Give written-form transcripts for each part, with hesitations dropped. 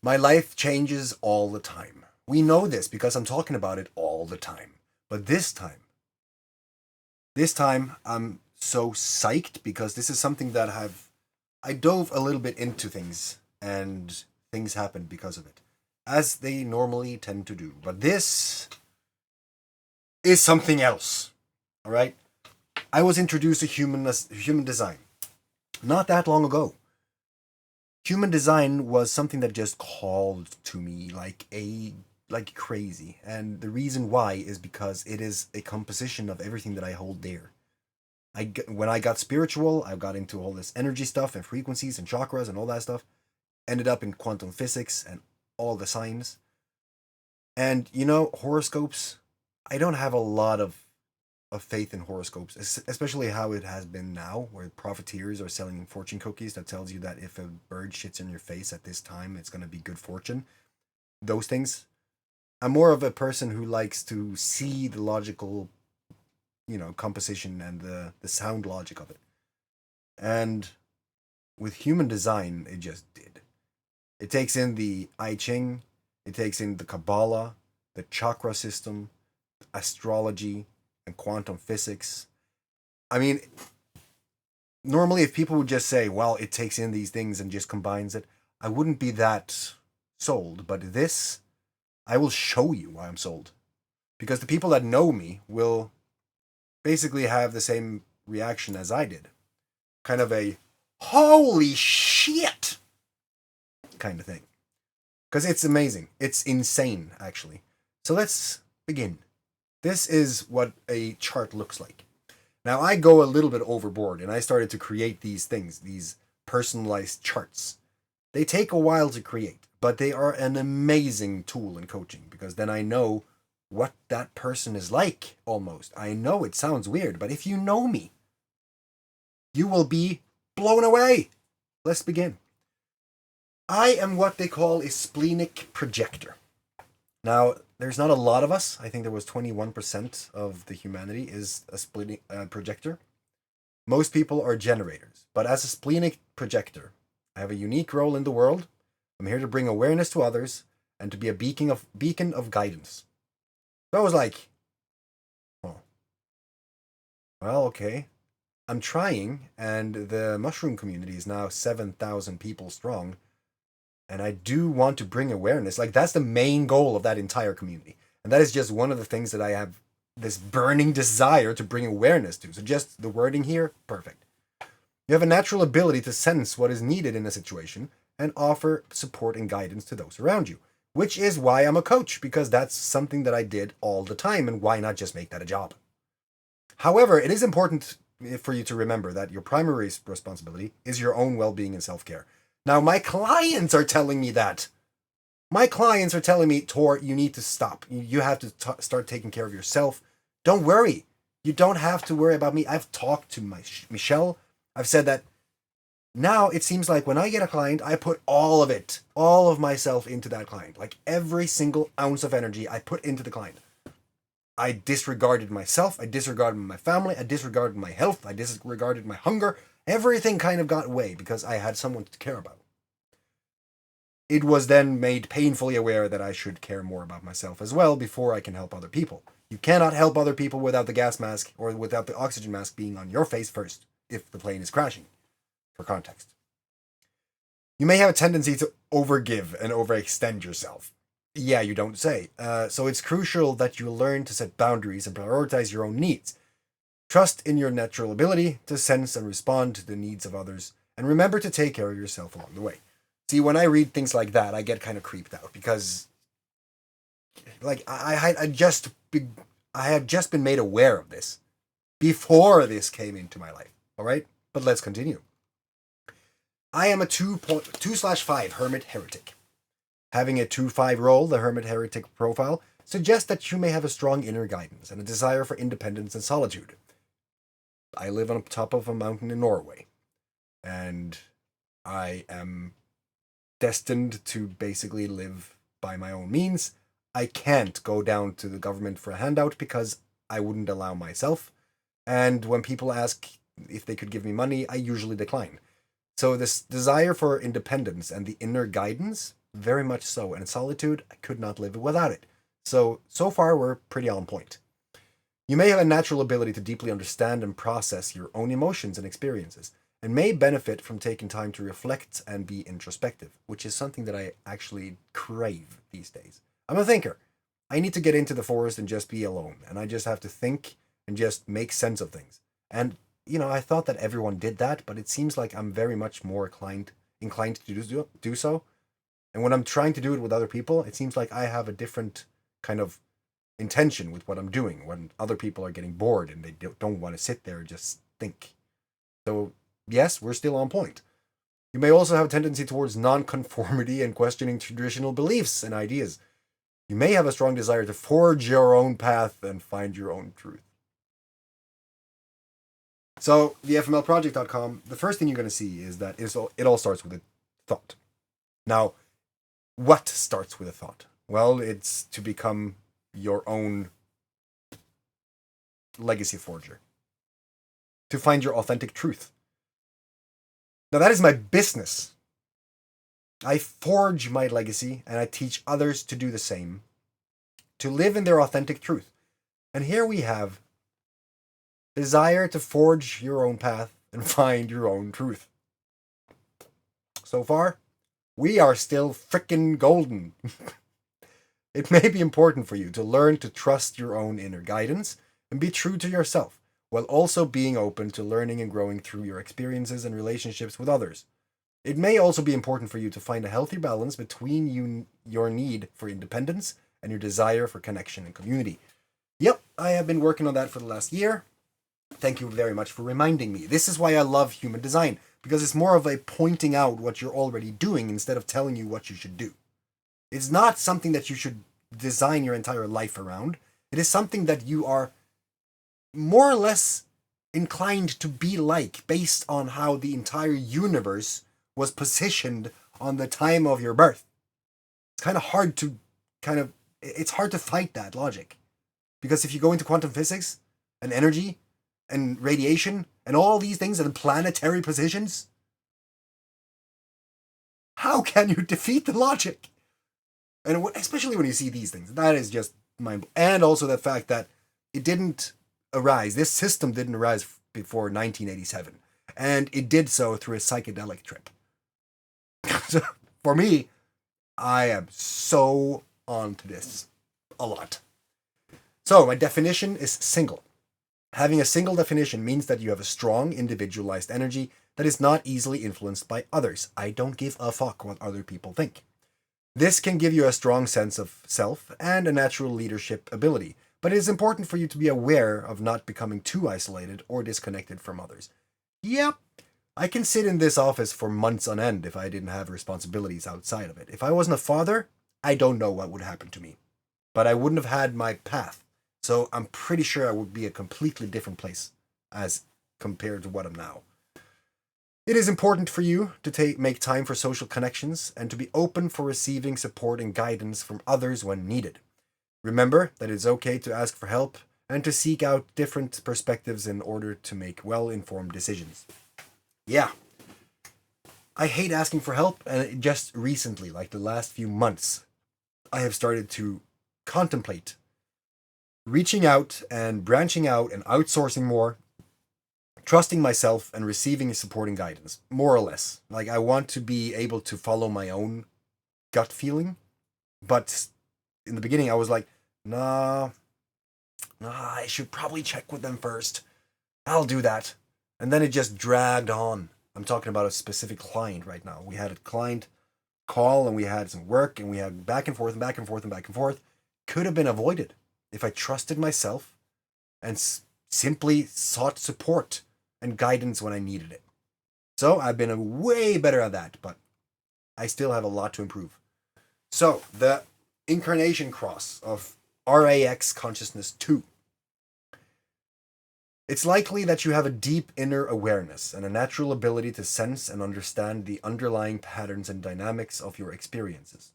My life changes all the time. We know this because I'm talking about it all the time. But this time I'm so psyched because this is something that I dove a little bit into things and things happened because of it. As they normally tend to do. But this is something else. All right? I was introduced to human design not that long ago. Human design was something that just called to me like crazy, and the reason why is because it is a composition of everything that I hold dear. When I got spiritual, I got into all this energy stuff and frequencies and chakras and all that stuff. Ended up in quantum physics and all the signs. And horoscopes. I don't have a lot of faith in horoscopes, especially how it has been now, where profiteers are selling fortune cookies that tells you that if a bird shits in your face at this time, it's going to be good fortune. Those things. I'm more of a person who likes to see the logical, composition and the sound logic of it. And with human design, it just did. It takes in the I Ching, it takes in the Kabbalah, the chakra system, astrology, and quantum physics. I mean, normally if people would just say, well, it takes in these things and just combines it, I wouldn't be that sold. But this, I will show you why I'm sold. Because the people that know me will basically have the same reaction as I did. Kind of a, holy shit kind of thing. Because it's amazing. It's insane, actually. So let's begin. This is what a chart looks like. Now, I go a little bit overboard, and I started to create these things, these personalized charts. They take a while to create, but they are an amazing tool in coaching, because then I know what that person is like, almost. I know it sounds weird, but if you know me, you will be blown away. Let's begin. I am what they call a splenic projector. Now, there's not a lot of us. I think there was 21% of the humanity is a splenic projector. Most people are generators. But as a splenic projector, I have a unique role in the world. I'm here to bring awareness to others and to be a beacon of guidance. So I was like, oh, well, okay. I'm trying, and the mushroom community is now 7,000 people strong. And I do want to bring awareness. Like, that's the main goal of that entire community. And that is just one of the things that I have this burning desire to bring awareness to. So just the wording here, perfect. You have a natural ability to sense what is needed in a situation and offer support and guidance to those around you. Which is why I'm a coach, because that's something that I did all the time, and why not just make that a job? However, it is important for you to remember that your primary responsibility is your own well-being and self-care. Now, my clients are telling me that. My clients are telling me, Tor, you need to stop. You have to start taking care of yourself. Don't worry. You don't have to worry about me. I've talked to Michelle. I've said that now it seems like when I get a client, I put all of it, all of myself into that client. Like every single ounce of energy I put into the client. I disregarded myself. I disregarded my family. I disregarded my health. I disregarded my hunger. Everything kind of got away because I had someone to care about. It was then made painfully aware that I should care more about myself as well before I can help other people. You cannot help other people without the gas mask or without the oxygen mask being on your face first if the plane is crashing, for context. You may have a tendency to overgive and overextend yourself. Yeah, you don't say. So it's crucial that you learn to set boundaries and prioritize your own needs. Trust in your natural ability to sense and respond to the needs of others, and remember to take care of yourself along the way. See, when I read things like that, I get kind of creeped out because, like, I had just been made aware of this before this came into my life. All right, but let's continue. I am a 2/5 hermit heretic. Having a 2/5 role, the hermit heretic profile, suggests that you may have a strong inner guidance and a desire for independence and solitude. I live on top of a mountain in Norway, and I am destined to basically live by my own means. I can't go down to the government for a handout because I wouldn't allow myself. And when people ask if they could give me money, I usually decline. So this desire for independence and the inner guidance very much so. And in solitude, I could not live without it. So far, we're pretty on point. You may have a natural ability to deeply understand and process your own emotions and experiences, and may benefit from taking time to reflect and be introspective, which is something that I actually crave these days. I'm a thinker. I need to get into the forest and just be alone, and I just have to think and just make sense of things. And I thought that everyone did that, but it seems like I'm very much more inclined to do so. And when I'm trying to do it with other people, it seems like I have a different kind of intention with what I'm doing when other people are getting bored and they don't want to sit there and just think. So, yes, we're still on point. You may also have a tendency towards nonconformity and questioning traditional beliefs and ideas. You may have a strong desire to forge your own path and find your own truth. So, the fmlproject.com, the first thing you're going to see is that it all starts with a thought. Now, what starts with a thought? Well, it's to become your own legacy forger, to find your authentic truth. Now, that is my business. I forge my legacy and I teach others to do the same, to live in their authentic truth. And here we have desire to forge your own path and find your own truth. So far, we are still frickin' golden. It may be important for you to learn to trust your own inner guidance and be true to yourself, while also being open to learning and growing through your experiences and relationships with others. It may also be important for you to find a healthy balance between your need for independence and your desire for connection and community. Yep, I have been working on that for the last year. Thank you very much for reminding me. This is why I love human design, because it's more of a pointing out what you're already doing instead of telling you what you should do. It's not something that you should design your entire life around. It is something that you are more or less inclined to be like based on how the entire universe was positioned on the time of your birth. It's it's hard to fight that logic. Because if you go into quantum physics and energy and radiation and all these things and planetary positions, how can you defeat the logic? And especially when you see these things, that is just mind. And also the fact that it didn't arise. This system didn't arise before 1987, and it did so through a psychedelic trip. So for me, I am so on to this a lot. So my definition is single. Having a single definition means that you have a strong, individualized energy that is not easily influenced by others. I don't give a fuck what other people think. This can give you a strong sense of self and a natural leadership ability, but it is important for you to be aware of not becoming too isolated or disconnected from others. Yep, I can sit in this office for months on end if I didn't have responsibilities outside of it. If I wasn't a father, I don't know what would happen to me. But I wouldn't have had my path. So I'm pretty sure I would be a completely different place as compared to what I'm now. It is important for you to make time for social connections and to be open for receiving support and guidance from others when needed. Remember that it's okay to ask for help and to seek out different perspectives in order to make well-informed decisions. Yeah, I hate asking for help, and just recently, like the last few months, I have started to contemplate reaching out and branching out and outsourcing more, trusting myself and receiving supporting guidance, more or less. Like, I want to be able to follow my own gut feeling, but in the beginning I was like, nah, I should probably check with them first. I'll do that. And then it just dragged on. I'm talking about a specific client right now. We had a client call and we had some work and we had back and forth and back and forth and back and forth. Could have been avoided if I trusted myself and simply sought support and guidance when I needed it. So I've been way better at that, but I still have a lot to improve. So the incarnation cross of RAX Consciousness 2. It's likely that you have a deep inner awareness and a natural ability to sense and understand the underlying patterns and dynamics of your experiences.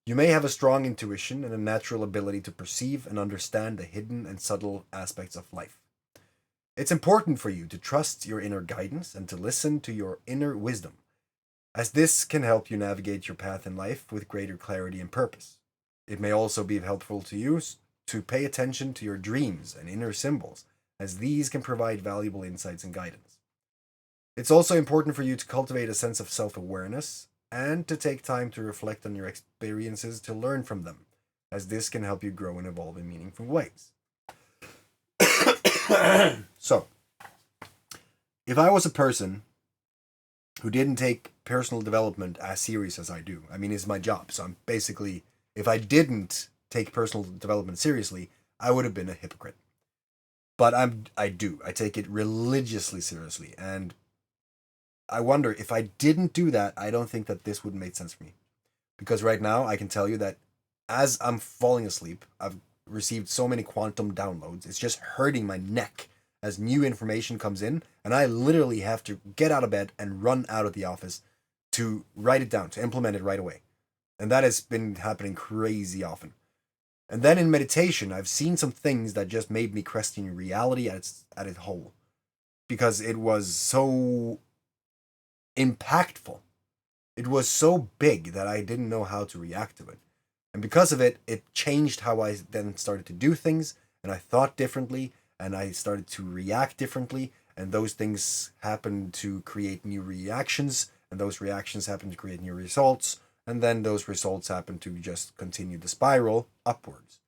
You may have a strong intuition and a natural ability to perceive and understand the hidden and subtle aspects of life. It's important for you to trust your inner guidance and to listen to your inner wisdom. as this can help you navigate your path in life with greater clarity and purpose. It may also be helpful to you to pay attention to your dreams and inner symbols, as these can provide valuable insights and guidance. It's also important for you to cultivate a sense of self-awareness and to take time to reflect on your experiences to learn from them, as this can help you grow and evolve in meaningful ways. So, if I was a person who didn't take personal development as serious as I do, I mean, it's my job, so I'm basically, if I didn't take personal development seriously, I would have been a hypocrite. But I do. I take it religiously seriously, and I wonder if I didn't do that, I don't think that this would make sense for me. Because right now, I can tell you that as I'm falling asleep, I've received so many quantum downloads, it's just hurting my neck as new information comes in, and I literally have to get out of bed and run out of the office to write it down, to implement it right away. And that has been happening crazy often. And then in meditation, I've seen some things that just made me question reality at its whole. Because it was so impactful. It was so big that I didn't know how to react to it. And because of it, it changed how I then started to do things, and I thought differently, and I started to react differently, and those things happened to create new reactions, and those reactions happened to create new results, and then those results happened to just continue the spiral upwards.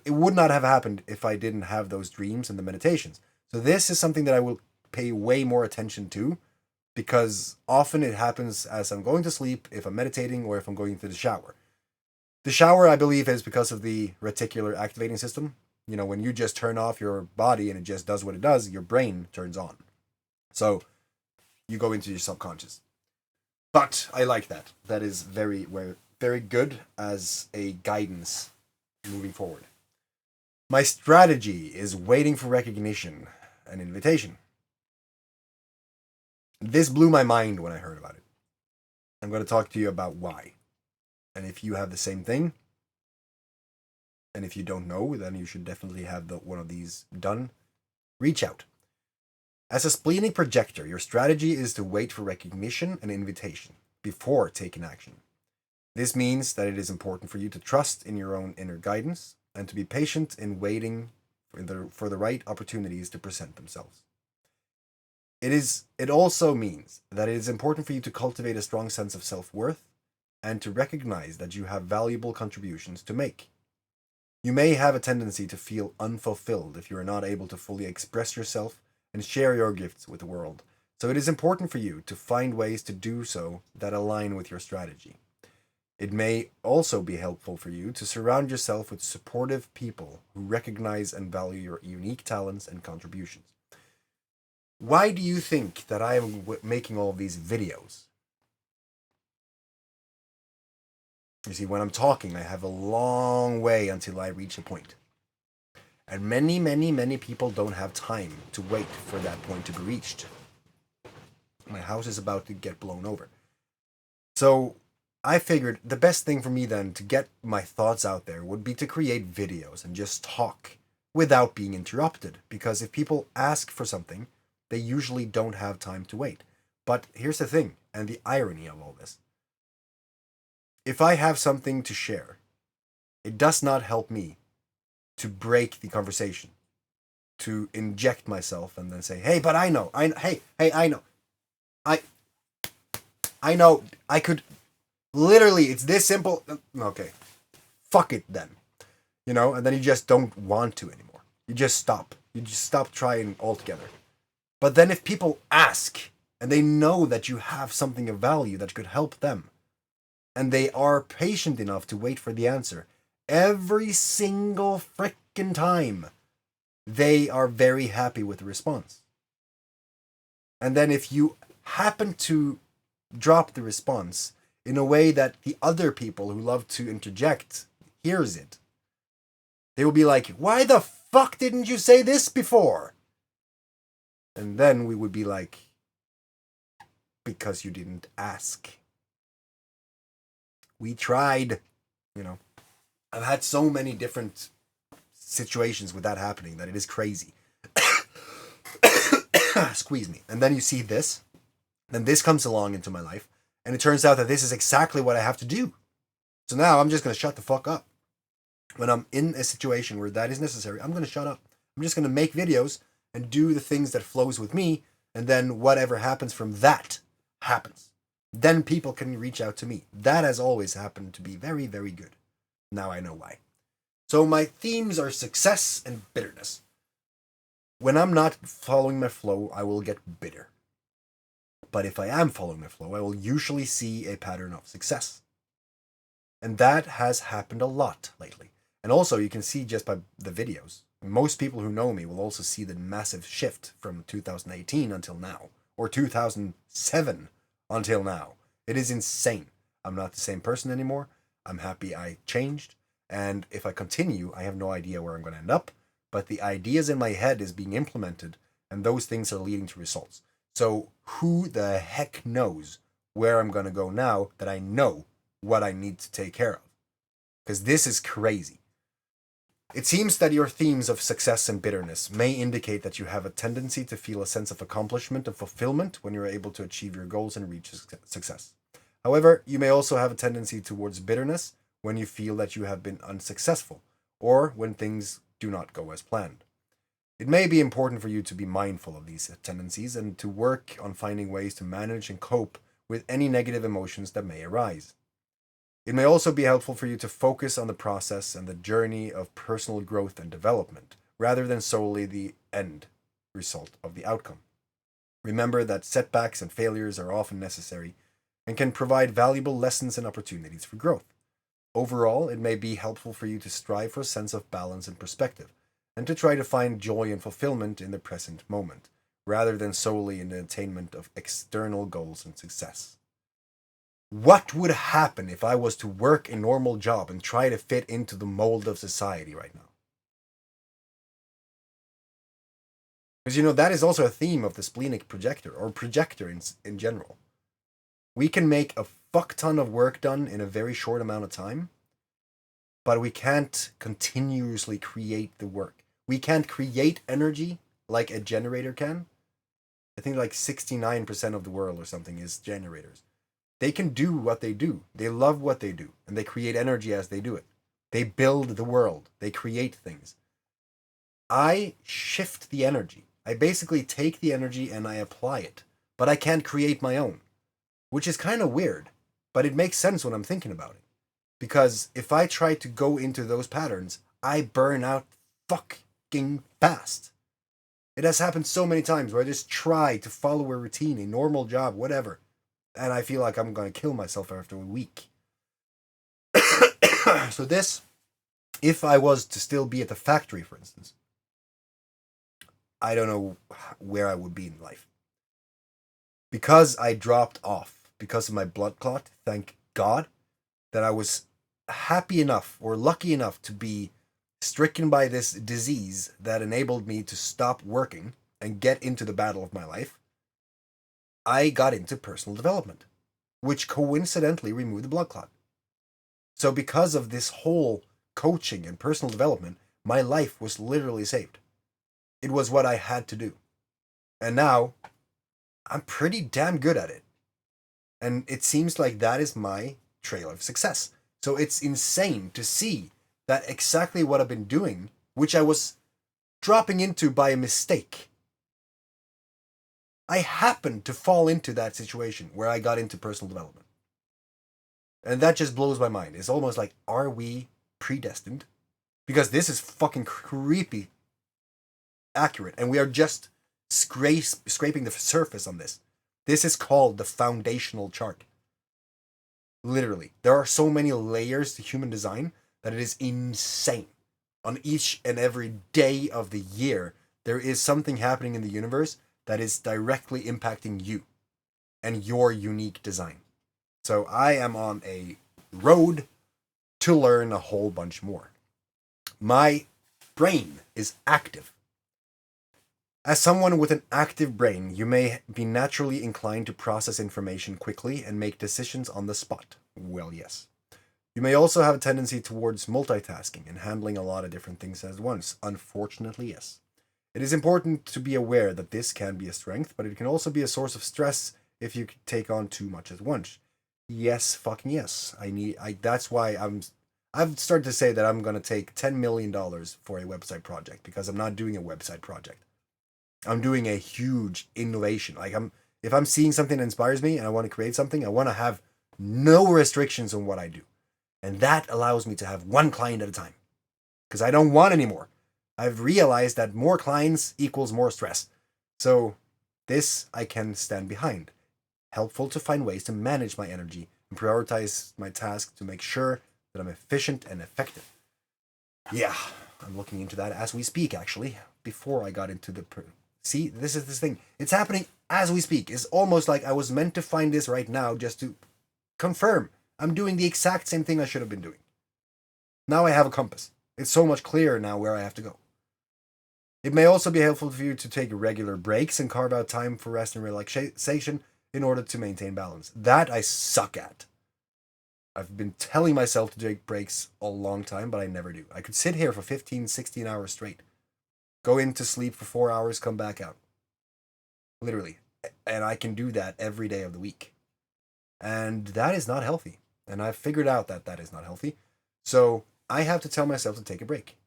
It would not have happened if I didn't have those dreams and the meditations. So this is something that I will pay way more attention to, because often it happens as I'm going to sleep, if I'm meditating, or if I'm going to the shower. The shower, I believe, is because of the reticular activating system. You know, when you just turn off your body and it just does what it does, your brain turns on. So you go into your subconscious. But I like that. That is very, very good as a guidance moving forward. My strategy is waiting for recognition and invitation. This blew my mind when I heard about it. I'm going to talk to you about why. And if you have the same thing, and if you don't know, then you should definitely have one of these done. Reach out. As a splenic projector, your strategy is to wait for recognition and invitation before taking action. This means that it is important for you to trust in your own inner guidance and to be patient in waiting for the right opportunities to present themselves. It also means that it is important for you to cultivate a strong sense of self-worth and to recognize that you have valuable contributions to make. You may have a tendency to feel unfulfilled if you are not able to fully express yourself and share your gifts with the world. So it is important for you to find ways to do so that align with your strategy. It may also be helpful for you to surround yourself with supportive people who recognize and value your unique talents and contributions. Why do you think that I am making all of these videos? You see, when I'm talking, I have a long way until I reach a point. And many, many, many people don't have time to wait for that point to be reached. My house is about to get blown over. So I figured the best thing for me then to get my thoughts out there would be to create videos and just talk without being interrupted. Because if people ask for something, they usually don't have time to wait. But here's the thing, and the irony of all this. If I have something to share, it does not help me to break the conversation, to inject myself and then say, hey, but I know, I know, I could, literally, it's this simple. Okay, fuck it then, and then you just don't want to anymore. You just stop trying altogether. But then if people ask and they know that you have something of value that could help them, and they are patient enough to wait for the answer, every single frickin' time, they are very happy with the response. And then if you happen to drop the response in a way that the other people who love to interject hears it, they will be like, why the fuck didn't you say this before? And then we would be like, because you didn't ask. We tried, I've had so many different situations with that happening that it is crazy. Squeeze me. And then you see this, then this comes along into my life, And it turns out that this is exactly what I have to do. So now I'm just going to shut the fuck up. When I'm in a situation where that is necessary, I'm going to shut up. I'm just going to make videos and do the things that flows with me. And then whatever happens from that happens. Then people can reach out to me. That has always happened to be very, very good. Now I know why. So my themes are success and bitterness. When I'm not following my flow, I will get bitter. But if I am following my flow, I will usually see a pattern of success. And that has happened a lot lately. And also, you can see just by the videos. Most people who know me will also see the massive shift from 2018 until now. Or 2007 until now. It is insane. I'm not the same person anymore. I'm happy I changed. And if I continue, I have no idea where I'm going to end up. But the ideas in my head is being implemented. And those things are leading to results. So who the heck knows where I'm going to go now that I know what I need to take care of? Because this is crazy. It seems that your themes of success and bitterness may indicate that you have a tendency to feel a sense of accomplishment and fulfillment when you're able to achieve your goals and reach success. However, you may also have a tendency towards bitterness when you feel that you have been unsuccessful or when things do not go as planned. It may be important for you to be mindful of these tendencies and to work on finding ways to manage and cope with any negative emotions that may arise. It may also be helpful for you to focus on the process and the journey of personal growth and development, rather than solely the end result of the outcome. Remember that setbacks and failures are often necessary and can provide valuable lessons and opportunities for growth. Overall, it may be helpful for you to strive for a sense of balance and perspective, and to try to find joy and fulfillment in the present moment, rather than solely in the attainment of external goals and success. What would happen if I was to work a normal job and try to fit into the mold of society right now? Because, that is also a theme of the Splenic Projector, or projector in general. We can make a fuck ton of work done in a very short amount of time, but we can't continuously create the work. We can't create energy like a generator can. I think like 69% of the world or something is generators. They can do what they do. They love what they do. And they create energy as they do it. They build the world. They create things. I shift the energy. I basically take the energy and I apply it. But I can't create my own. Which is kind of weird. But it makes sense when I'm thinking about it. Because if I try to go into those patterns, I burn out fucking fast. It has happened so many times where I just try to follow a routine, a normal job, whatever. And I feel like I'm going to kill myself after a week. So this, if I was to still be at the factory, for instance, I don't know where I would be in life. Because I dropped off, because of my blood clot, thank God, that I was happy enough or lucky enough to be stricken by this disease that enabled me to stop working and get into the battle of my life. I got into personal development, which coincidentally removed the blood clot. So because of this whole coaching and personal development, my life was literally saved. It was what I had to do. And now, I'm pretty damn good at it. And it seems like that is my trail of success. So it's insane to see that exactly what I've been doing, which I was dropping into by a mistake, I happened to fall into that situation where I got into personal development. And that just blows my mind. It's almost like, are we predestined? Because this is fucking creepy accurate. And we are just scraping the surface on this. This is called the foundational chart. Literally. There are so many layers to human design that it is insane. On each and every day of the year, there is something happening in the universe that is directly impacting you and your unique design. So I am on a road to learn a whole bunch more. My brain is active. As someone with an active brain, you may be naturally inclined to process information quickly and make decisions on the spot. Well, yes. You may also have a tendency towards multitasking and handling a lot of different things at once. Unfortunately, yes. It is important to be aware that this can be a strength, but it can also be a source of stress if you take on too much at once. Yes, fucking yes. That's why I've started to say that I'm going to take $10 million for a website project, because I'm not doing a website project. I'm doing a huge innovation. If I'm seeing something that inspires me and I want to create something, I want to have no restrictions on what I do. And that allows me to have one client at a time, because I don't want any more. I've realized that more clients equals more stress. So this I can stand behind. Helpful to find ways to manage my energy and prioritize my tasks to make sure that I'm efficient and effective. Yeah, I'm looking into that as we speak, actually. Before I got into the. See, this is this thing. It's happening as we speak. It's almost like I was meant to find this right now just to confirm I'm doing the exact same thing I should have been doing. Now I have a compass. It's so much clearer now where I have to go. It may also be helpful for you to take regular breaks and carve out time for rest and relaxation in order to maintain balance. That I suck at. I've been telling myself to take breaks a long time, but I never do. I could sit here for 15, 16 hours straight, go into sleep for 4 hours, come back out. Literally. And I can do that every day of the week. And that is not healthy. And I've figured out that that is not healthy. So I have to tell myself to take a break.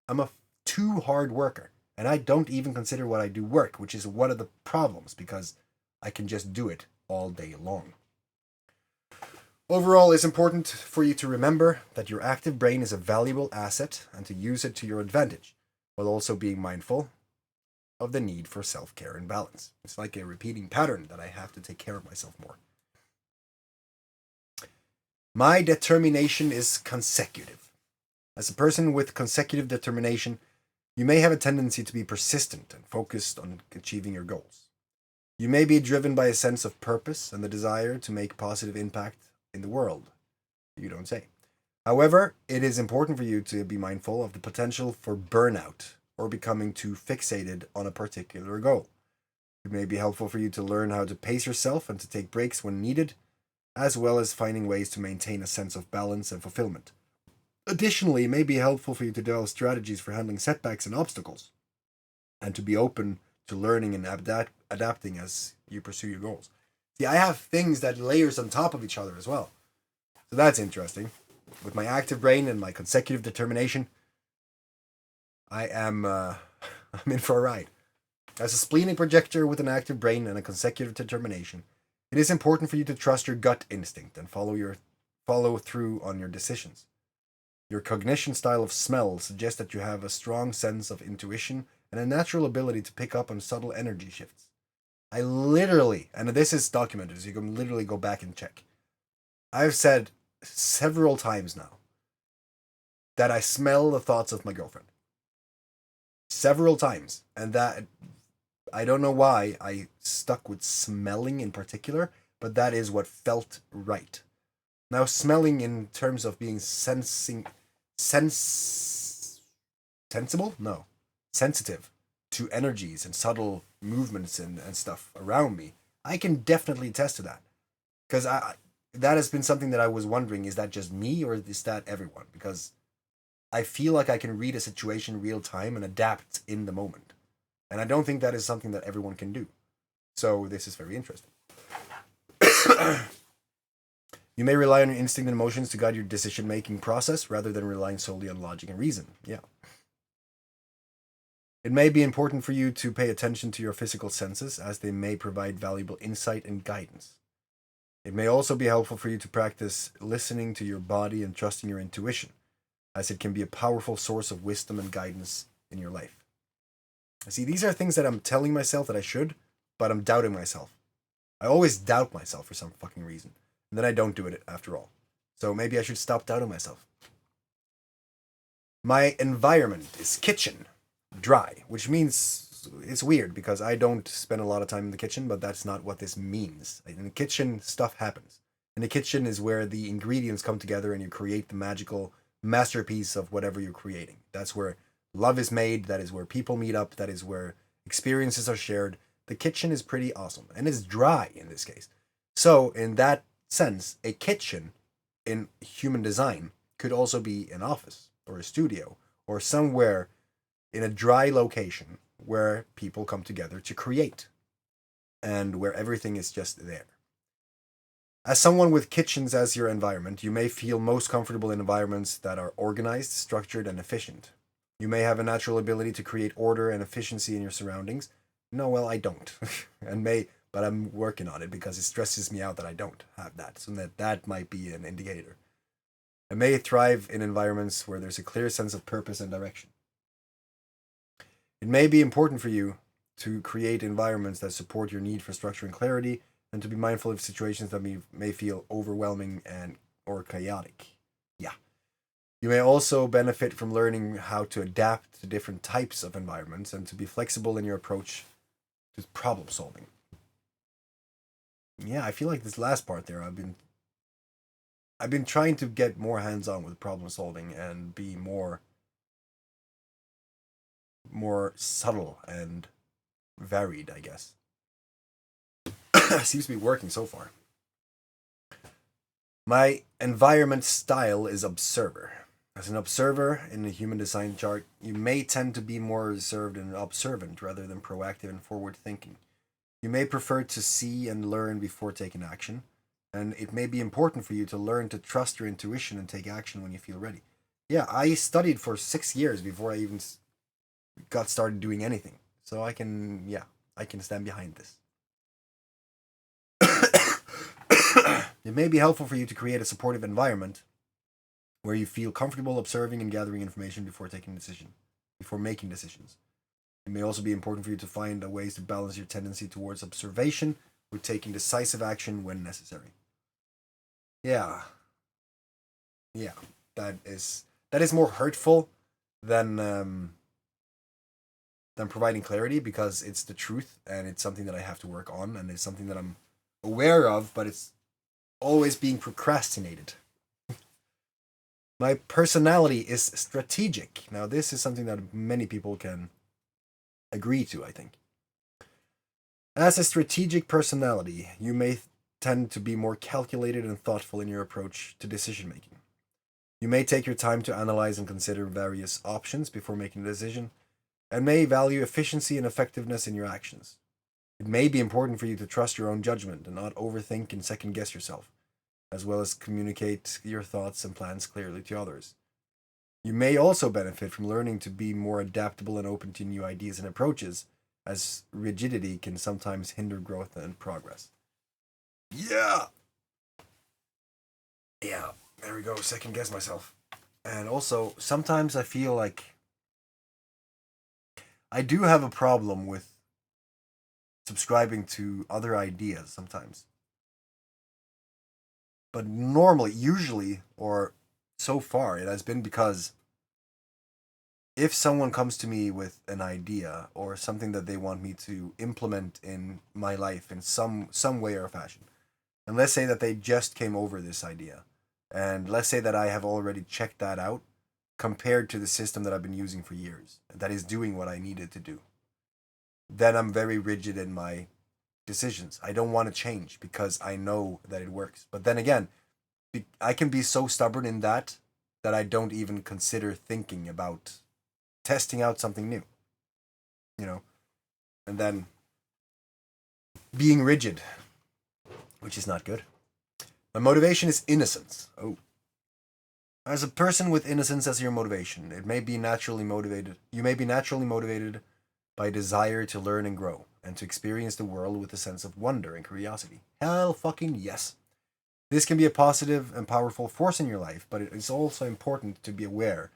I'm a too hard worker. And I don't even consider what I do work, which is one of the problems, because I can just do it all day long. Overall, it's important for you to remember that your active brain is a valuable asset and to use it to your advantage, while also being mindful of the need for self-care and balance. It's like a repeating pattern that I have to take care of myself more. My determination is consecutive. As a person with consecutive determination, you may have a tendency to be persistent and focused on achieving your goals. You may be driven by a sense of purpose and the desire to make positive impact in the world. You don't say. However, it is important for you to be mindful of the potential for burnout or becoming too fixated on a particular goal. It may be helpful for you to learn how to pace yourself and to take breaks when needed, as well as finding ways to maintain a sense of balance and fulfillment. Additionally, it may be helpful for you to develop strategies for handling setbacks and obstacles, and to be open to learning and adapting as you pursue your goals. See, I have things that layers on top of each other as well. So that's interesting. With my active brain and my consecutive determination, I'm in for a ride. As a splenic projector with an active brain and a consecutive determination, it is important for you to trust your gut instinct and follow through on your decisions. Your cognition style of smell suggests that you have a strong sense of intuition and a natural ability to pick up on subtle energy shifts. I literally, and this is documented, so you can literally go back and check. I've said several times now that I smell the thoughts of my girlfriend. Several times. And that, I don't know why I stuck with smelling in particular, but that is what felt right. Now, smelling in terms of being sensible? No. Sensitive to energies and subtle movements and stuff around me. I can definitely attest to that. Because that has been something that I was wondering, is that just me or is that everyone? Because I feel like I can read a situation real time and adapt in the moment. And I don't think that is something that everyone can do. So this is very interesting. You may rely on your instinct and emotions to guide your decision-making process rather than relying solely on logic and reason. Yeah. It may be important for you to pay attention to your physical senses, as they may provide valuable insight and guidance. It may also be helpful for you to practice listening to your body and trusting your intuition, as it can be a powerful source of wisdom and guidance in your life. See, these are things that I'm telling myself that I should, but I'm doubting myself. I always doubt myself for some fucking reason, and then I don't do it after all. So maybe I should stop doubting myself. My environment is kitchen, dry, which means it's weird because I don't spend a lot of time in the kitchen, but that's not what this means. In the kitchen, stuff happens. In the kitchen is where the ingredients come together and you create the magical masterpiece of whatever you're creating. That's where love is made. That is where people meet up. That is where experiences are shared. The kitchen is pretty awesome. And it's dry in this case. So, in that sense, a kitchen in human design could also be an office or a studio or somewhere in a dry location where people come together to create and where everything is just there. As someone with kitchens as your environment, you may feel most comfortable in environments that are organized, structured, and efficient. You may have a natural ability to create order and efficiency in your surroundings. No, well, I don't. But I'm working on it because it stresses me out that I don't have that. So that might be an indicator. I may thrive in environments where there's a clear sense of purpose and direction. It may be important for you to create environments that support your need for structure and clarity, and to be mindful of situations that may feel overwhelming or chaotic. Yeah. You may also benefit from learning how to adapt to different types of environments and to be flexible in your approach to problem solving. Yeah, I feel like this last part there, I've been trying to get more hands-on with problem solving and be more subtle and varied, I guess. Seems to be working so far. My environment style is observer. As an observer in the human design chart, you may tend to be more reserved and observant rather than proactive and forward thinking. You may prefer to see and learn before taking action, and it may be important for you to learn to trust your intuition and take action when you feel ready. Yeah, I studied for 6 years before I even got started doing anything. So I can stand behind this. It may be helpful for you to create a supportive environment where you feel comfortable observing and gathering information before making decisions. It may also be important for you to find ways to balance your tendency towards observation with taking decisive action when necessary. Yeah. Yeah. That is more hurtful than providing clarity, because it's the truth and it's something that I have to work on and it's something that I'm aware of, but it's always being procrastinated. My personality is strategic. Now, this is something that many people can agree to, I think. As a strategic personality, you may tend to be more calculated and thoughtful in your approach to decision making. You may take your time to analyze and consider various options before making a decision, and may value efficiency and effectiveness in your actions. It may be important for you to trust your own judgment and not overthink and second guess yourself, as well as communicate your thoughts and plans clearly to others. You may also benefit from learning to be more adaptable and open to new ideas and approaches, as rigidity can sometimes hinder growth and progress. Yeah! Yeah, there we go, second guess myself. And also, sometimes I feel like I do have a problem with subscribing to other ideas sometimes. But usually, or so far, it has been because if someone comes to me with an idea or something that they want me to implement in my life in some way or fashion, and let's say that they just came over this idea, and let's say that I have already checked that out compared to the system that I've been using for years, that is doing what I needed to do, then I'm very rigid in my decisions. I don't want to change because I know that it works. But then again, I can be so stubborn in that I don't even consider thinking about testing out something new. And then being rigid, which is not good. My motivation is innocence. Oh. As a person with innocence as your motivation, you may be naturally motivated by desire to learn and grow, and to experience the world with a sense of wonder and curiosity. Hell fucking yes. This can be a positive and powerful force in your life, but it is also important to be aware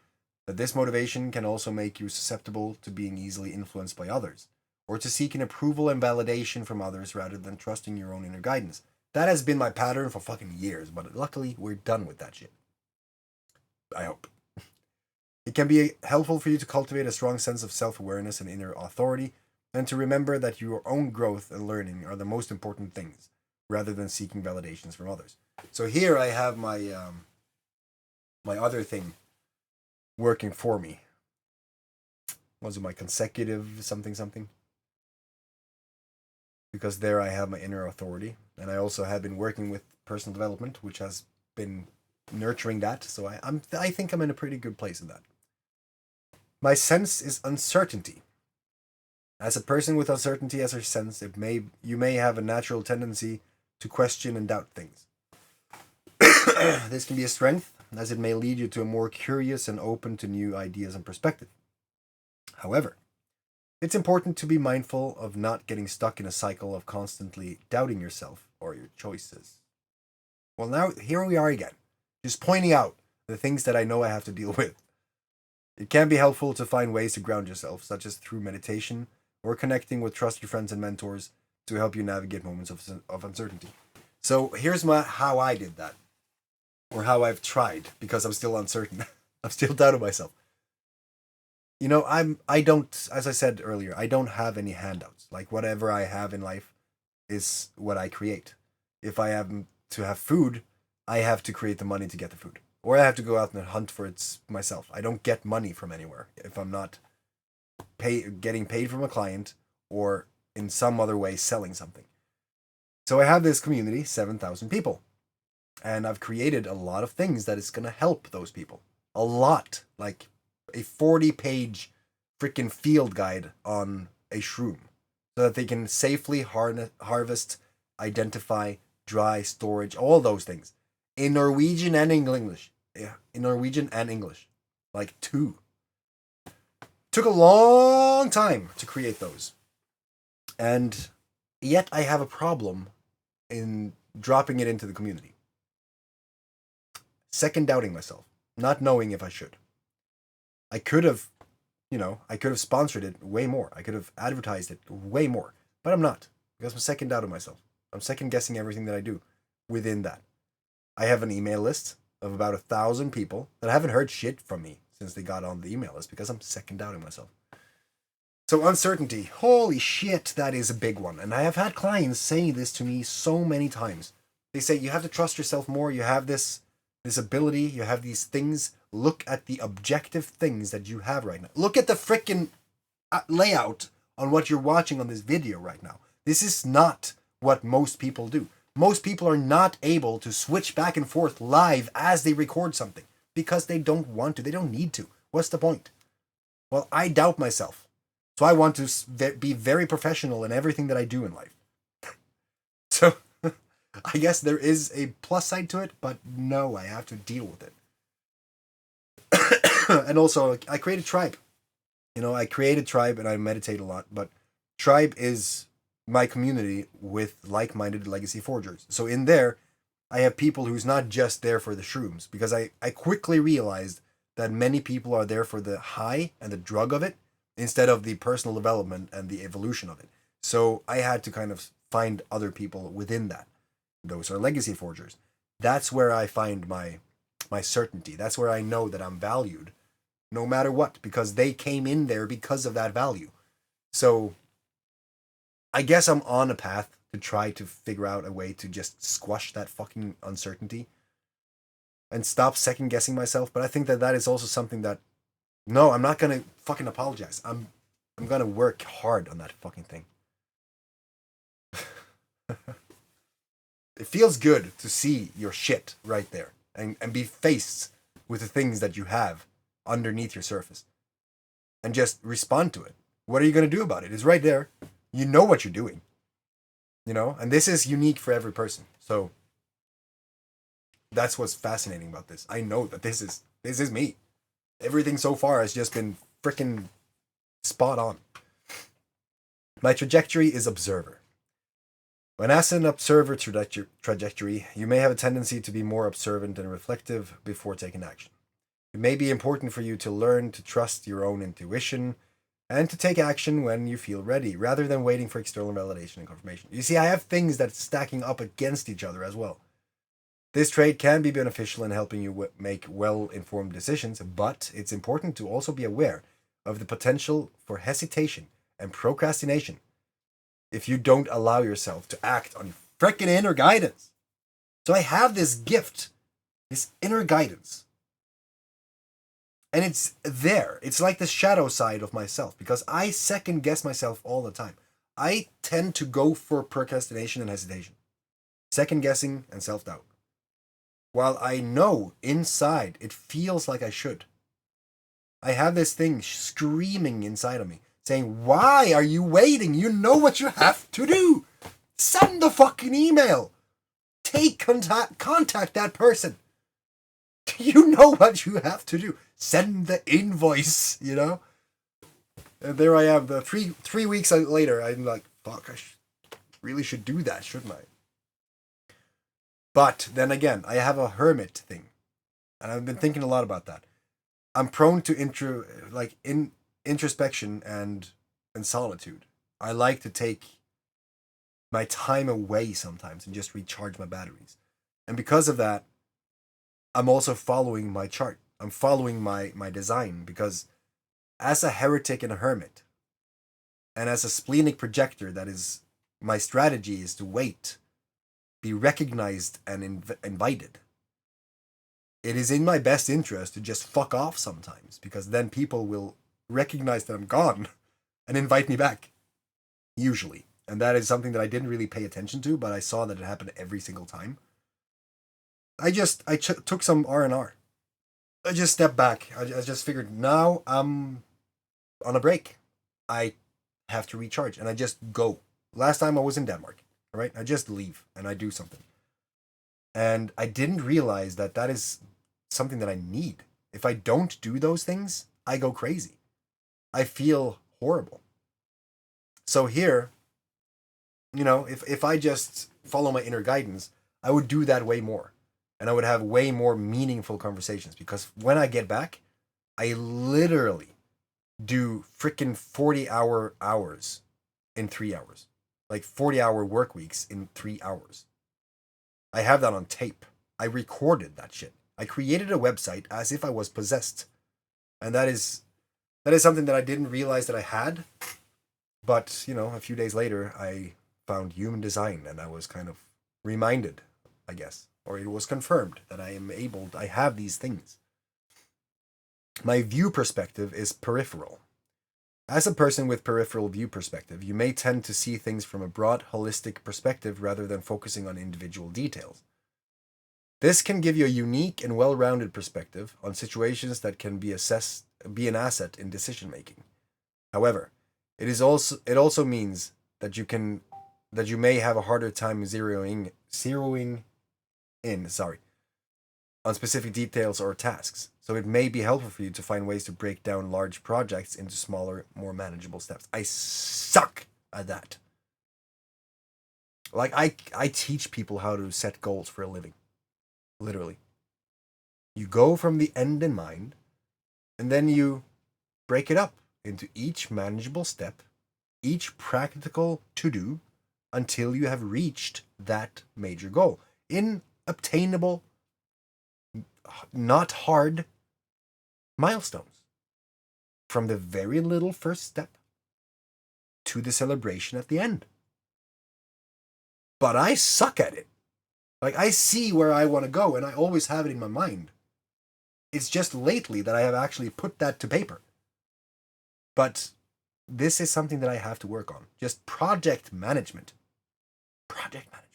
that this motivation can also make you susceptible to being easily influenced by others, or to seeking approval and validation from others rather than trusting your own inner guidance. That has been my pattern for fucking years, but luckily we're done with that shit. I hope. It can be helpful for you to cultivate a strong sense of self-awareness and inner authority, and to remember that your own growth and learning are the most important things, rather than seeking validations from others. So here I have my my other thing working for me. Was it my consecutive something? Because there I have my inner authority, and I also have been working with personal development, which has been nurturing that. So I think I'm in a pretty good place in that. My sense is uncertainty. As a person with uncertainty as a sense, you may have a natural tendency to question and doubt things. This can be a strength, as it may lead you to a more curious and open to new ideas and perspective. However, it's important to be mindful of not getting stuck in a cycle of constantly doubting yourself or your choices. Well, now here we are again, just pointing out the things that I know I have to deal with. It can be helpful to find ways to ground yourself, such as through meditation or connecting with trusted friends and mentors to help you navigate moments of uncertainty. So here's how I did that, or how I've tried, because I'm still uncertain. I'm still doubting myself. You know, I don't, as I said earlier, I don't have any handouts. Like whatever I have in life is what I create. If I have to have food, I have to create the money to get the food. Or I have to go out and hunt for it myself. I don't get money from anywhere if I'm not getting paid from a client or in some other way selling something. So I have this community, 7,000 people. And I've created a lot of things that is going to help those people. A lot. Like a 40-page freaking field guide on a shroom. So that they can safely harvest, identify, dry, storage, all those things. In Norwegian and English. Yeah, in Norwegian and English. Like two. Took a long time to create those. And yet I have a problem in dropping it into the community. Second doubting myself. Not knowing if I should. I could have, I could have sponsored it way more. I could have advertised it way more. But I'm not. Because I'm second doubting myself. I'm second guessing everything that I do within that. I have an email list of about 1,000 people that haven't heard shit from me since they got on the email list because I'm second doubting myself. So uncertainty, holy shit, that is a big one. And I have had clients say this to me so many times. They say, you have to trust yourself more. You have this ability. You have these things. Look at the objective things that you have right now. Look at the freaking layout on what you're watching on this video right now. This is not what most people do. Most people are not able to switch back and forth live as they record something because they don't want to. They don't need to. What's the point? Well, I doubt myself. So I want to be very professional in everything that I do in life. So I guess there is a plus side to it, but no, I have to deal with it. And also, I create a tribe. I create a tribe and I meditate a lot, but tribe is my community with like-minded legacy forgers. So in there, I have people who's not just there for the shrooms, because I quickly realized that many people are there for the high and the drug of it instead of the personal development and the evolution of it. So I had to kind of find other people within that. Those are legacy forgers. That's where I find my certainty. That's where I know that I'm valued no matter what, because they came in there because of that value. So I guess I'm on a path to try to figure out a way to just squash that fucking uncertainty and stop second guessing myself. But I think that is also something that, no, I'm not going to fucking apologize. I'm going to work hard on that fucking thing. It feels good to see your shit right there and be faced with the things that you have underneath your surface and just respond to it. What are you going to do about it? It's right there. You know what you're doing, and this is unique for every person. So that's what's fascinating about this. I know that this is me. Everything so far has just been freaking spot on. My trajectory is observer. When as an observer trajectory, you may have a tendency to be more observant and reflective before taking action. It may be important for you to learn to trust your own intuition and to take action when you feel ready, rather than waiting for external validation and confirmation. You see, I have things that are stacking up against each other as well. This trait can be beneficial in helping you make well-informed decisions, but it's important to also be aware of the potential for hesitation and procrastination if you don't allow yourself to act on your freaking inner guidance. So I have this gift, this inner guidance. And it's there. It's like the shadow side of myself, because I second guess myself all the time. I tend to go for procrastination and hesitation, second guessing and self-doubt. While I know inside it feels like I should. I have this thing screaming inside of me, saying, why are you waiting? You know what you have to do. Send the fucking email. Contact that person. You know what you have to do. Send the invoice, you know? And there I am. The three weeks later, I'm like, fuck, really should do that, shouldn't I? But then again, I have a hermit thing. And I've been thinking a lot about that. I'm prone to introspection and solitude. I like to take my time away sometimes and just recharge my batteries. And because of that, I'm also following my chart. I'm following my design because as a heretic and a hermit, and as a splenic projector, that is my strategy is to wait, be recognized and invited. It is in my best interest to just fuck off sometimes because then people will recognize that I'm gone and invite me back. Usually. And that is something that I didn't really pay attention to, but I saw that it happened every single time. I took some R&R. I just stepped back. I just figured now I'm on a break. I have to recharge and I just go. Last time I was in Denmark, right? I just leave and I do something. And I didn't realize that that is something that I need. If I don't do those things, I go crazy. I feel horrible. So here, you know, if I just follow my inner guidance, I would do that way more. And I would have way more meaningful conversations because when I get back, I literally do freaking 40-hour hours in 3 hours. Like 40-hour work weeks in 3 hours. I have that on tape. I recorded that shit. I created a website as if I was possessed. And that is something that I didn't realize that I had. But, you know, a few days later, I found human design and I was kind of reminded, I guess, or it was confirmed that I have these things. My view perspective is peripheral. As a person with peripheral view perspective, you may tend to see things from a broad, holistic perspective rather than focusing on individual details. This can give you a unique and well-rounded perspective on situations that can be an asset in decision making. However, it also means that you may have a harder time zeroing in on specific details or tasks. So it may be helpful for you to find ways to break down large projects into smaller, more manageable steps. I suck at that. Like I teach people how to set goals for a living. Literally. You go from the end in mind, and then you break it up into each manageable step, each practical to-do, until you have reached that major goal in obtainable, not hard milestones. From the very little first step to the celebration at the end. But I suck at it. Like, I see where I want to go, and I always have it in my mind. It's just lately that I have actually put that to paper. But this is something that I have to work on. Just project management. Project management.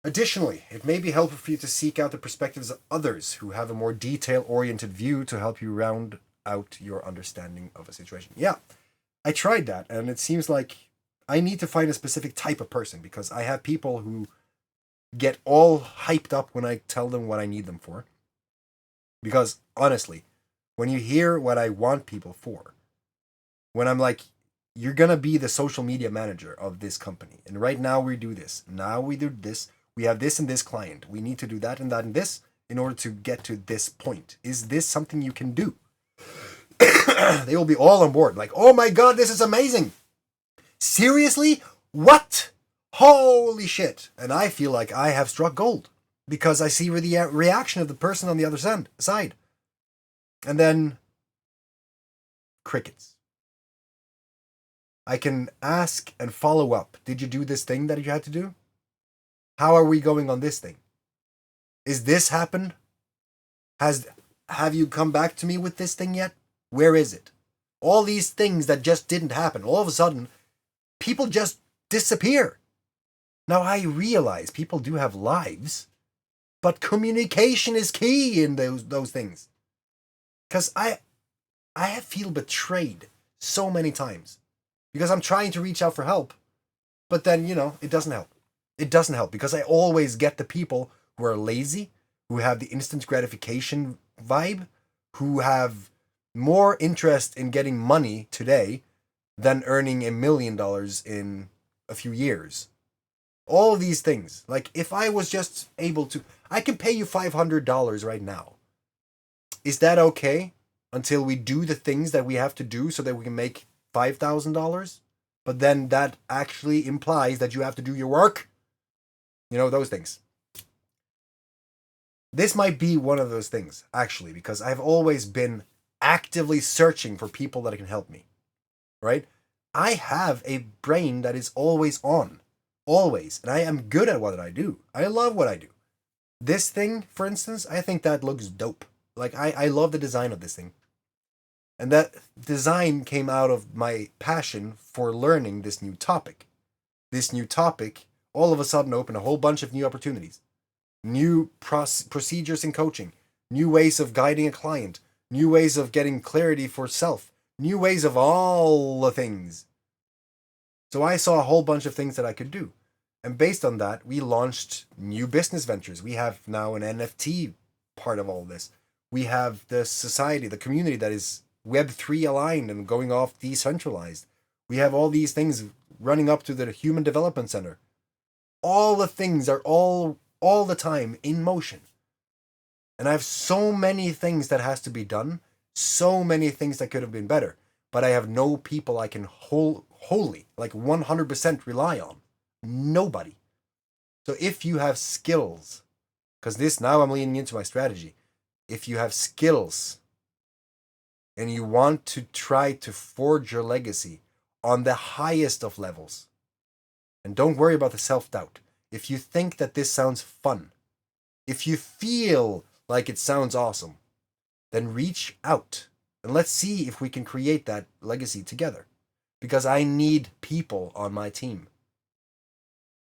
Additionally, it may be helpful for you to seek out the perspectives of others who have a more detail-oriented view to help you round out your understanding of a situation. Yeah, I tried that, and it seems like I need to find a specific type of person because I have people who get all hyped up when I tell them what I need them for. Because, honestly, when you hear what I want people for, when I'm like, you're going to be the social media manager of this company, and right now we do this, now we do this, we have this and this client, we need to do that and that and this in order to get to this point. Is this something you can do? They will be all on board, like, oh my god, this is amazing! Seriously? What? Holy shit. And I feel like I have struck gold because I see the reaction of the person on the other side. And then crickets. I can ask and follow up. Did you do this thing that you had to do? How are we going on this thing? Is this happened? Have you come back to me with this thing yet? Where is it? All these things that just didn't happen. All of a sudden, people just disappear. Now, I realize people do have lives, but communication is key in those things. Because I feel betrayed so many times. Because I'm trying to reach out for help, but then, it doesn't help. It doesn't help because I always get the people who are lazy, who have the instant gratification vibe, who have more interest in getting money today than earning $1 million in a few years. All of these things. Like, if I was just able to, I can pay you $500 right now. Is that okay until we do the things that we have to do so that we can make $5,000? But then that actually implies that you have to do your work. You know, those things. This might be one of those things, actually, because I've always been actively searching for people that can help me. Right? I have a brain that is always on. Always. And I am good at what I do. I love what I do. This thing, for instance, I think that looks dope. Like, I love the design of this thing. And that design came out of my passion for learning this new topic. This new topic all of a sudden opened a whole bunch of new opportunities. New procedures in coaching. New ways of guiding a client. New ways of getting clarity for self. New ways of all the things. So I saw a whole bunch of things that I could do. And based on that, we launched new business ventures. We have now an NFT part of all this. We have the society, the community that is Web3 aligned and going off decentralized. We have all these things running up to the Human Development Center. All the things are all the time in motion. And I have so many things that has to be done. So many things that could have been better. But I have no people I can wholly, like 100% rely on. Nobody. So if you have skills, because this now I'm leaning into my strategy. If you have skills and you want to try to forge your legacy on the highest of levels, and don't worry about the self-doubt. If you think that this sounds fun, if you feel like it sounds awesome, then reach out and let's see if we can create that legacy together. Because I need people on my team.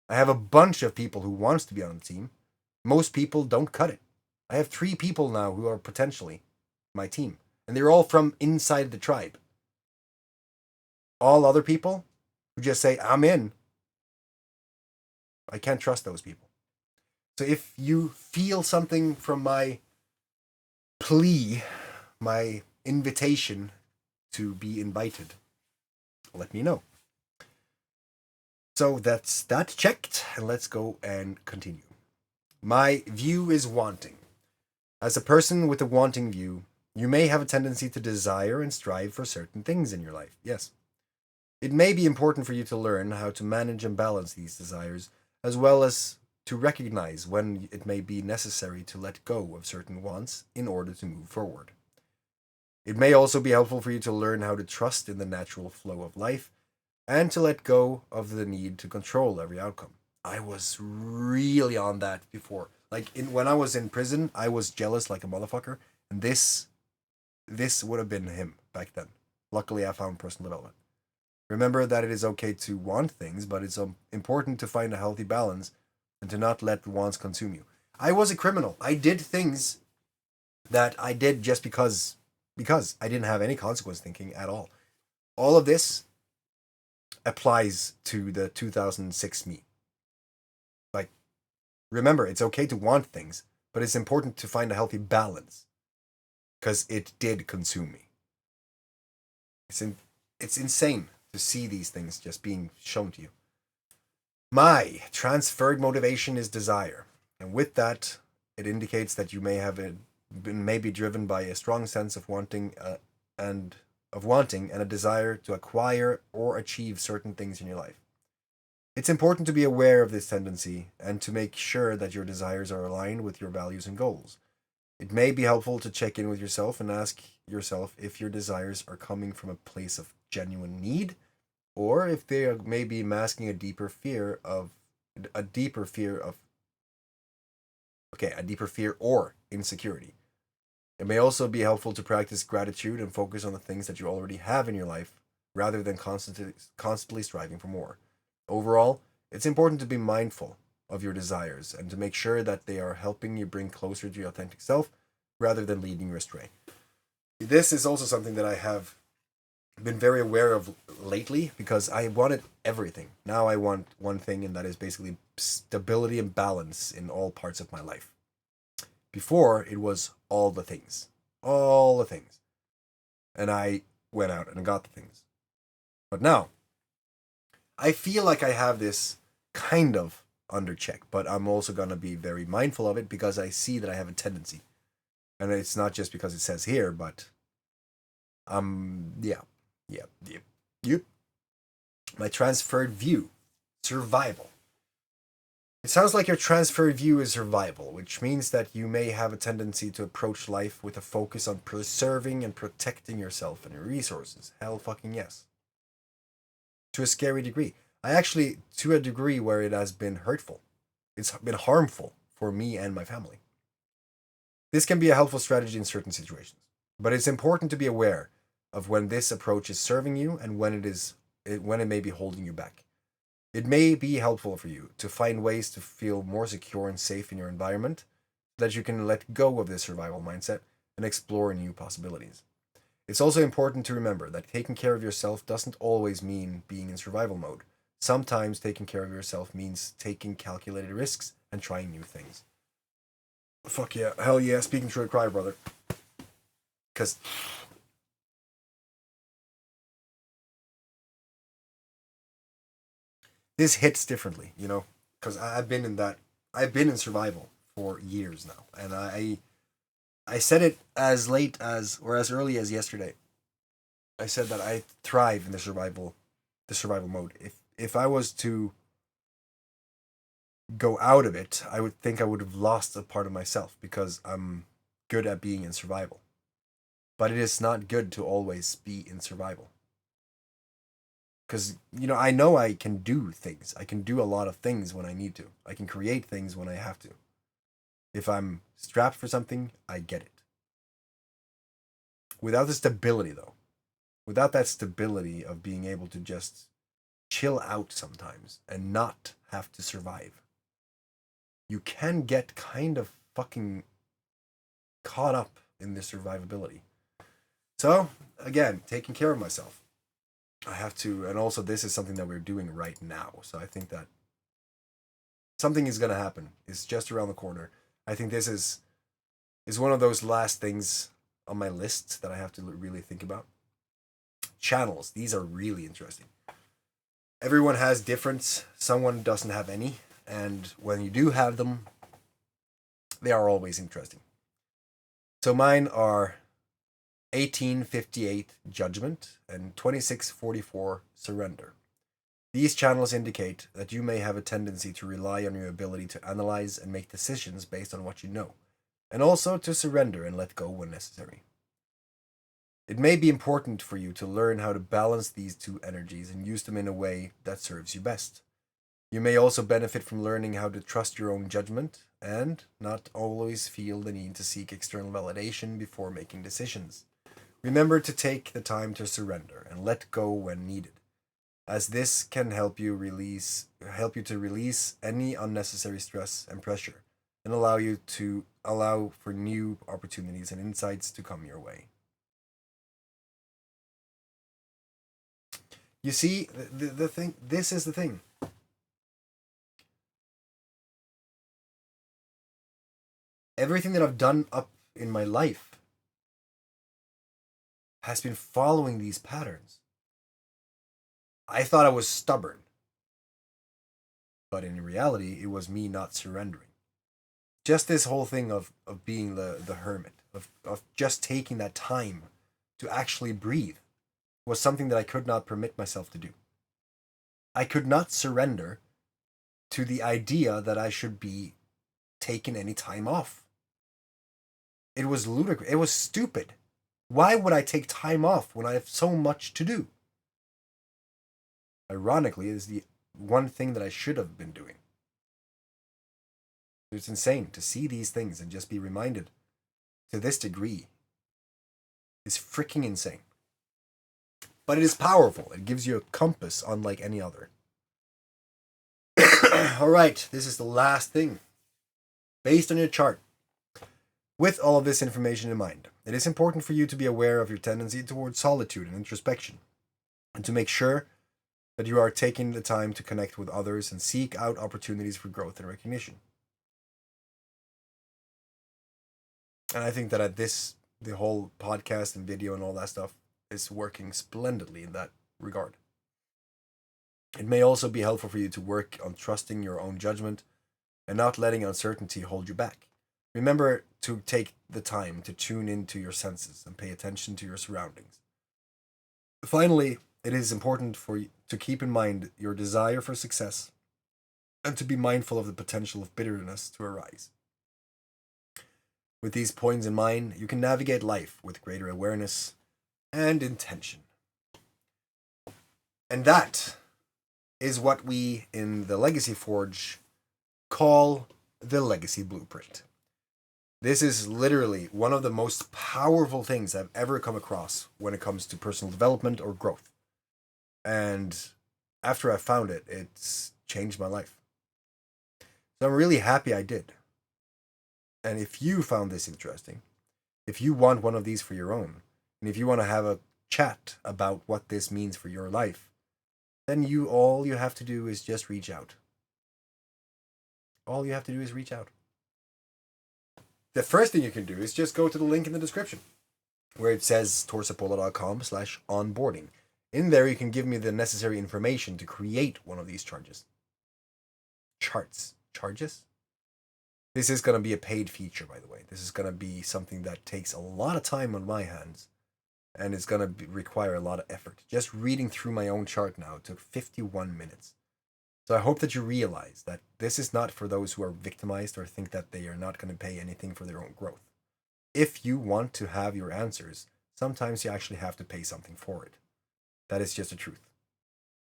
I have a bunch of people who wants to be on the team. Most people don't cut it. I have 3 people now who are potentially my team. And they're all from inside the tribe. All other people who just say, I'm in. I can't trust those people. So if you feel something from my plea, my invitation to be invited, let me know. So that's that checked, and let's go and continue. My view is wanting. As a person with a wanting view, you may have a tendency to desire and strive for certain things in your life. Yes. It may be important for you to learn how to manage and balance these desires, as well as to recognize when it may be necessary to let go of certain wants in order to move forward. It may also be helpful for you to learn how to trust in the natural flow of life and to let go of the need to control every outcome. I was really on that before. Like when I was in prison, I was jealous like a motherfucker, and this would have been him back then. Luckily, I found personal development. Remember that it is okay to want things, but it's important to find a healthy balance and to not let wants consume you. I was a criminal. I did things that I did just because I didn't have any consequence thinking at all. All of this applies to the 2006 me. Like, remember, it's okay to want things, but it's important to find a healthy balance because it did consume me. It's insane to see these things just being shown to you. My transferred motivation is desire, and with that, it indicates that you may have been maybe driven by a strong sense of wanting and a desire to acquire or achieve certain things in your life. It's important to be aware of this tendency and to make sure that your desires are aligned with your values and goals. It may be helpful to check in with yourself and ask yourself if your desires are coming from a place of genuine need, or if they are maybe masking a deeper fear or insecurity. It may also be helpful to practice gratitude and focus on the things that you already have in your life rather than constantly striving for more. Overall, it's important to be mindful of your desires and to make sure that they are helping you bring closer to your authentic self rather than leading you astray. This is also something that I have been very aware of lately because I wanted everything. Now I want one thing, and that is basically stability and balance in all parts of my life. Before, it was all the things. All the things. And I went out and got the things. But now, I feel like I have this kind of under check, but I'm also going to be very mindful of it because I see that I have a tendency. And it's not just because it says here, but yeah. My transferred view, survival. It sounds like your transferred view is survival, which means that you may have a tendency to approach life with a focus on preserving and protecting yourself and your resources. Hell fucking yes. To a scary degree. To a degree where it has been hurtful. It's been harmful for me and my family. This can be a helpful strategy in certain situations, but it's important to be aware of when this approach is serving you and when it may be holding you back. It may be helpful for you to find ways to feel more secure and safe in your environment so that you can let go of this survival mindset and explore new possibilities. It's also important to remember that taking care of yourself doesn't always mean being in survival mode. Sometimes taking care of yourself means taking calculated risks and trying new things. Fuck yeah. Hell yeah. Speaking through a cry, brother. Because this hits differently, you know? Because I've been in survival for years now. And I said it as late as, or as early as yesterday. I said that I thrive in the survival mode. If I was to go out of it, I would think I would have lost a part of myself because I'm good at being in survival. But it is not good to always be in survival. Because, I know I can do things. I can do a lot of things when I need to. I can create things when I have to. If I'm strapped for something, I get it. Without the stability, though, without that stability of being able to just chill out sometimes and not have to survive, you can get kind of fucking caught up in this survivability. So, again, taking care of myself. I have to, and also this is something that we're doing right now. So I think that something is going to happen. It's just around the corner. I think this is one of those last things on my list that I have to really think about. Channels. These are really interesting. Everyone has different. Someone doesn't have any. And when you do have them, they are always interesting. So mine are 1858 Judgment and 2644 Surrender. These channels indicate that you may have a tendency to rely on your ability to analyze and make decisions based on what you know, and also to surrender and let go when necessary. It may be important for you to learn how to balance these two energies and use them in a way that serves you best. You may also benefit from learning how to trust your own judgment and not always feel the need to seek external validation before making decisions. Remember to take the time to surrender and let go when needed, as this can help you to release any unnecessary stress and pressure and allow for new opportunities and insights to come your way. You see, the thing, this is the thing. Everything that I've done up in my life has been following these patterns. I thought I was stubborn. But in reality, it was me not surrendering. Just this whole thing of being the hermit, of just taking that time to actually breathe, was something that I could not permit myself to do. I could not surrender to the idea that I should be taking any time off. It was ludicrous. It was stupid. Why would I take time off when I have so much to do? Ironically, it is the one thing that I should have been doing. It's insane to see these things and just be reminded to this degree. It's freaking insane. But it is powerful. It gives you a compass unlike any other. All right, this is the last thing. Based on your chart, with all of this information in mind, it is important for you to be aware of your tendency towards solitude and introspection, and to make sure that you are taking the time to connect with others and seek out opportunities for growth and recognition. And I think that the whole podcast and video and all that stuff is working splendidly in that regard. It may also be helpful for you to work on trusting your own judgment and not letting uncertainty hold you back. Remember to take the time to tune into your senses and pay attention to your surroundings. Finally, it is important for you to keep in mind your desire for success and to be mindful of the potential of bitterness to arise. With these points in mind, you can navigate life with greater awareness and intention. And that is what we in the Legacy Forge call the Legacy Blueprint. This is literally one of the most powerful things I've ever come across when it comes to personal development or growth. And after I found it, it's changed my life. So I'm really happy I did. And if you found this interesting, if you want one of these for your own, and if you want to have a chat about what this means for your life, then all you have to do is just reach out. All you have to do is reach out. The first thing you can do is just go to the link in the description where it says torseppola.com/onboarding. In there, you can give me the necessary information to create one of these charges. Charges? This is going to be a paid feature, by the way. This is going to be something that takes a lot of time on my hands and it's going to require a lot of effort. Just reading through my own chart now took 51 minutes. So I hope that you realize that this is not for those who are victimized or think that they are not going to pay anything for their own growth. If you want to have your answers, sometimes you actually have to pay something for it. That is just the truth.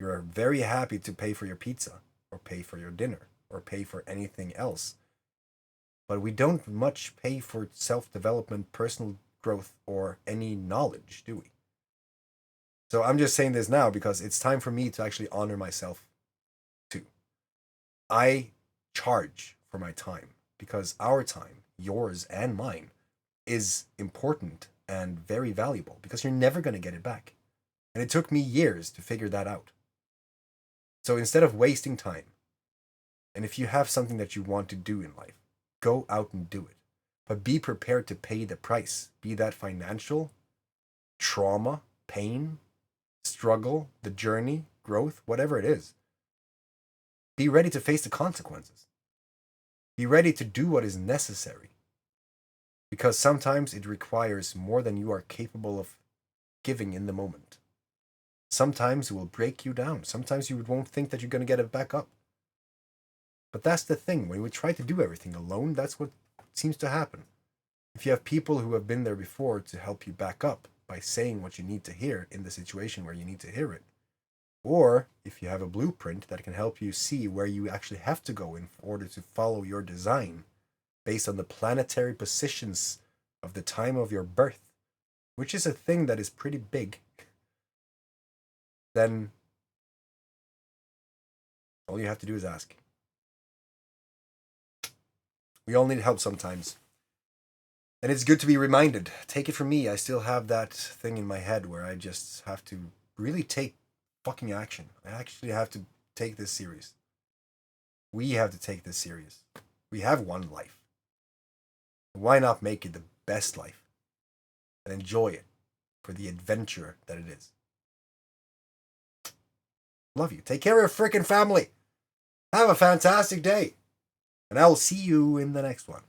You're very happy to pay for your pizza or pay for your dinner or pay for anything else. But we don't much pay for self-development, personal growth, or any knowledge, do we? So I'm just saying this now because it's time for me to actually honor myself too. I charge for my time because our time, yours and mine, is important and very valuable because you're never going to get it back. And it took me years to figure that out. So instead of wasting time, and if you have something that you want to do in life, go out and do it. But be prepared to pay the price, be that financial, trauma, pain, struggle, the journey, growth, whatever it is. Be ready to face the consequences. Be ready to do what is necessary. Because sometimes it requires more than you are capable of giving in the moment. Sometimes it will break you down. Sometimes you won't think that you're going to get it back up. But that's the thing. When we try to do everything alone, that's what seems to happen. If you have people who have been there before to help you back up by saying what you need to hear in the situation where you need to hear it, or if you have a blueprint that can help you see where you actually have to go in order to follow your design based on the planetary positions of the time of your birth, which is a thing that is pretty big, then all you have to do is ask. We all need help sometimes. And it's good to be reminded. Take it from me, I still have that thing in my head where I just have to really take fucking action. I actually have to take this serious. We have to take this serious. We have one life. Why not make it the best life? And enjoy it for the adventure that it is. Love you. Take care of your freaking family. Have a fantastic day. And I will see you in the next one.